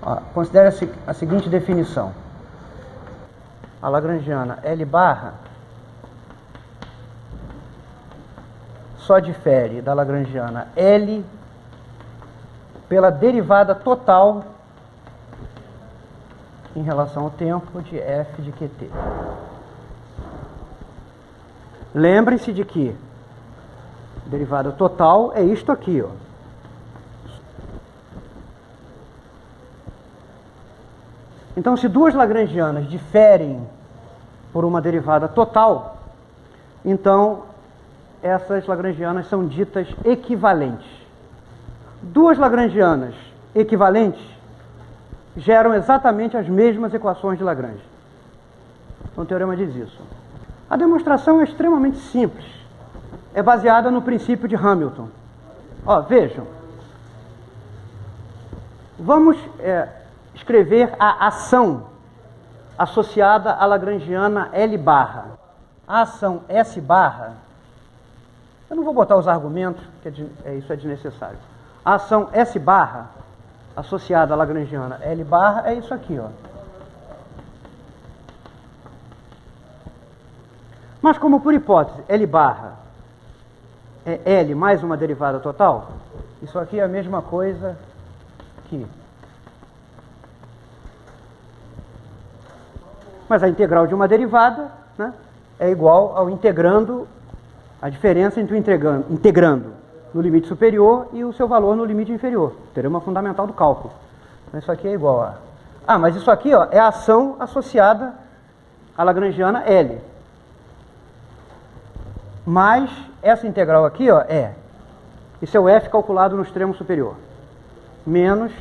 Ó, considere a seguinte definição. A lagrangiana L barra só difere da lagrangiana L pela derivada total em relação ao tempo de f de qt. Lembrem-se de que derivada total é isto aqui, ó. Então, se duas lagrangianas diferem por uma derivada total, então essas lagrangianas são ditas equivalentes. Duas lagrangianas equivalentes geram exatamente as mesmas equações de Lagrange. Então, o teorema diz isso. A demonstração é extremamente simples. É baseada no princípio de Hamilton. Ó, vejam. Vamos escrever a ação associada à lagrangiana L barra. A ação S barra, eu não vou botar os argumentos, porque isso é desnecessário. A ação S barra associada à lagrangiana L barra é isso aqui, ó. Mas como por hipótese L barra é L mais uma derivada total, isso aqui é a mesma coisa que... Mas a integral de uma derivada, né, é igual ao integrando, a diferença entre o integrando no limite superior e o seu valor no limite inferior. Teorema fundamental do cálculo. Então, isso aqui é igual a... Ah, mas isso aqui, ó, é a ação associada à lagrangiana L. Mais essa integral aqui, ó, isso é o f calculado no extremo superior. Menos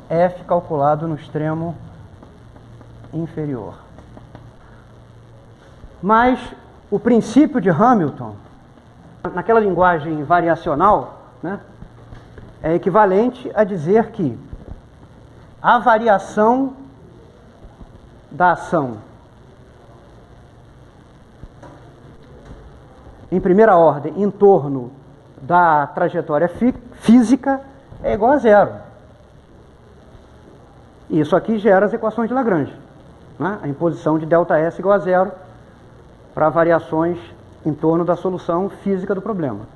f calculado no extremo inferior. Mas o princípio de Hamilton, naquela linguagem variacional, né, é equivalente a dizer que a variação da ação em primeira ordem em torno da trajetória física é igual a zero. Isso aqui gera as equações de Lagrange, né? A imposição de ΔS igual a zero para variações em torno da solução física do problema.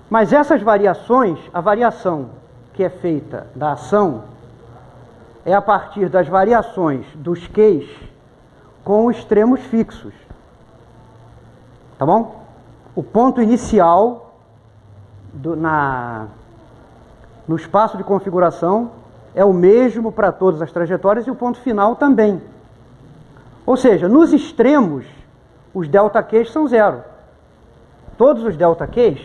Mas essas variações, a variação que é feita da ação é a partir das variações dos Qs com extremos fixos. Tá bom? O ponto inicial no espaço de configuração é o mesmo para todas as trajetórias e o ponto final também. Ou seja, nos extremos, os ΔQs são zero. Todos os ΔQs,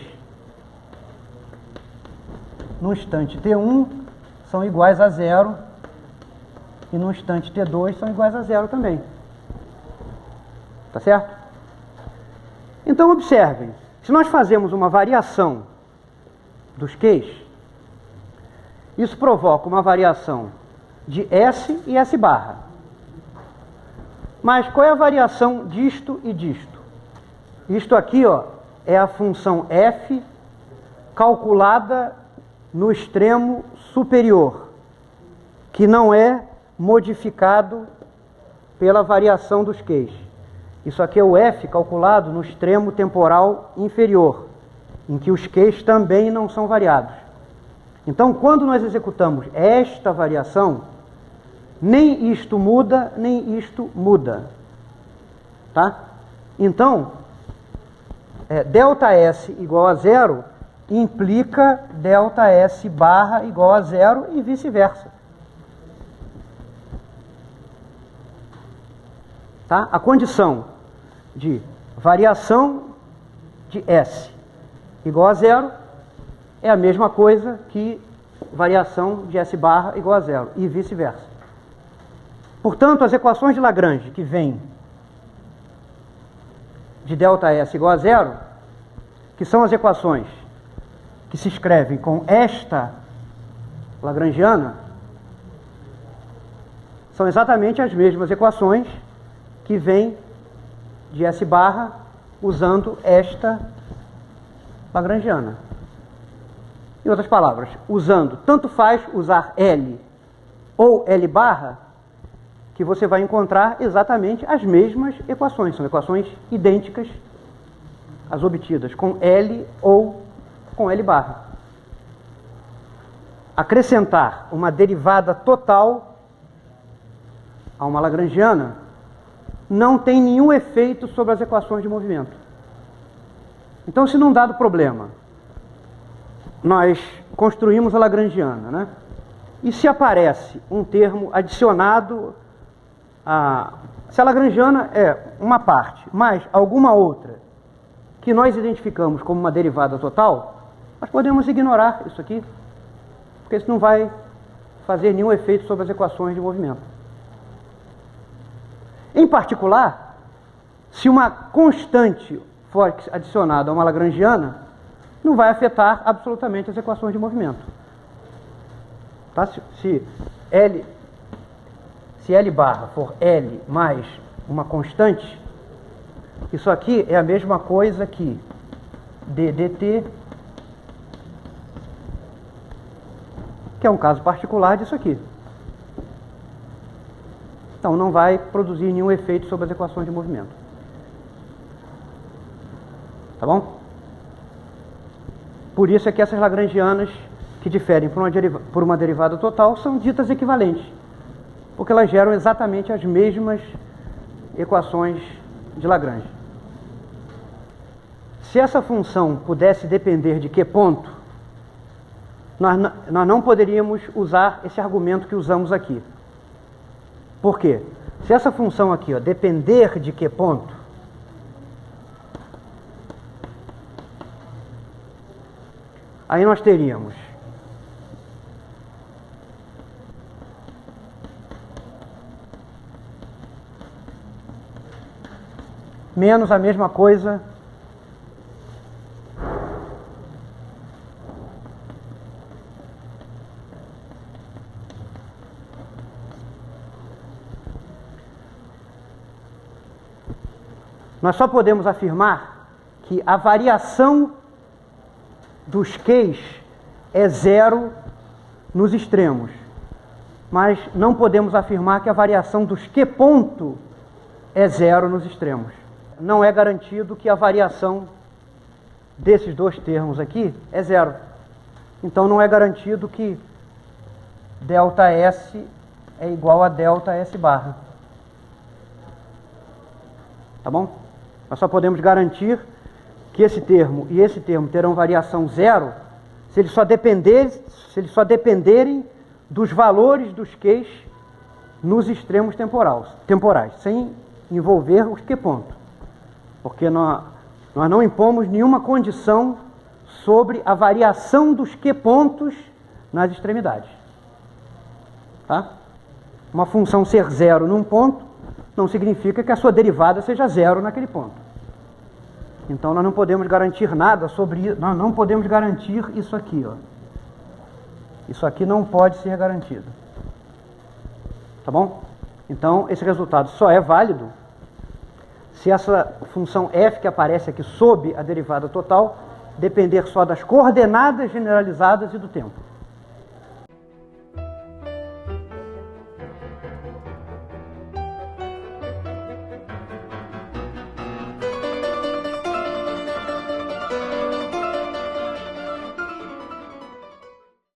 no instante T1, são iguais a zero, e no instante T2 são iguais a zero também. Tá certo? Então, observem, se nós fazemos uma variação dos Qs, isso provoca uma variação de S e S barra. Mas qual é a variação disto e disto? Isto aqui, ó, é a função f calculada no extremo superior, que não é modificado pela variação dos Qs. Isso aqui é o f calculado no extremo temporal inferior, em que os Qs também não são variados. Então, quando nós executamos esta variação, nem isto muda, nem isto muda. Tá? Então, ΔS igual a zero implica ΔS barra igual a zero e vice-versa. Tá? A condição de variação de S igual a zero é a mesma coisa que variação de S barra igual a zero e vice-versa. Portanto, as equações de Lagrange que vêm de ΔS igual a zero, que são as equações que se escrevem com esta lagrangiana, são exatamente as mesmas equações que vêm de S barra usando esta lagrangiana. Em outras palavras, usando, tanto faz usar L ou L barra, que você vai encontrar exatamente as mesmas equações. São equações idênticas às obtidas com L ou com L barra. Acrescentar uma derivada total a uma lagrangiana não tem nenhum efeito sobre as equações de movimento. Então, se num dado problema nós construímos a lagrangiana, né? E se aparece um termo adicionado se a lagrangiana é uma parte mais alguma outra que nós identificamos como uma derivada total, nós podemos ignorar isso aqui, porque isso não vai fazer nenhum efeito sobre as equações de movimento. Em particular, se uma constante for adicionada a uma lagrangiana, não vai afetar absolutamente as equações de movimento. Tá? Se L barra for L mais uma constante, isso aqui é a mesma coisa que d dt, que é um caso particular disso aqui. Então não vai produzir nenhum efeito sobre as equações de movimento. Tá bom? Por isso é que essas lagrangianas que diferem por uma derivada total são ditas equivalentes, porque elas geram exatamente as mesmas equações de Lagrange. Se essa função pudesse depender de que ponto, nós não poderíamos usar esse argumento que usamos aqui. Por quê? Se essa função aqui, ó, depender de que ponto, aí nós teríamos menos a mesma coisa nós só podemos afirmar que a variação dos Qs é zero nos extremos, mas não podemos afirmar que a variação dos Q ponto é zero nos extremos. Não é garantido que a variação desses dois termos aqui é zero. Então não é garantido que ΔS é igual a ΔS barra. Tá bom? Nós só podemos garantir que esse termo e esse termo terão variação zero se eles só dependerem dos valores dos Qs nos extremos temporais, sem envolver os Q pontos. Porque nós não impomos nenhuma condição sobre a variação dos Q pontos nas extremidades. Tá? Uma função ser zero num ponto não significa que a sua derivada seja zero naquele ponto. Então nós não podemos garantir nada sobre isso, nós não podemos garantir isso aqui, ó. Isso aqui não pode ser garantido. Tá bom? Então esse resultado só é válido se essa função f que aparece aqui sob a derivada total depender só das coordenadas generalizadas e do tempo.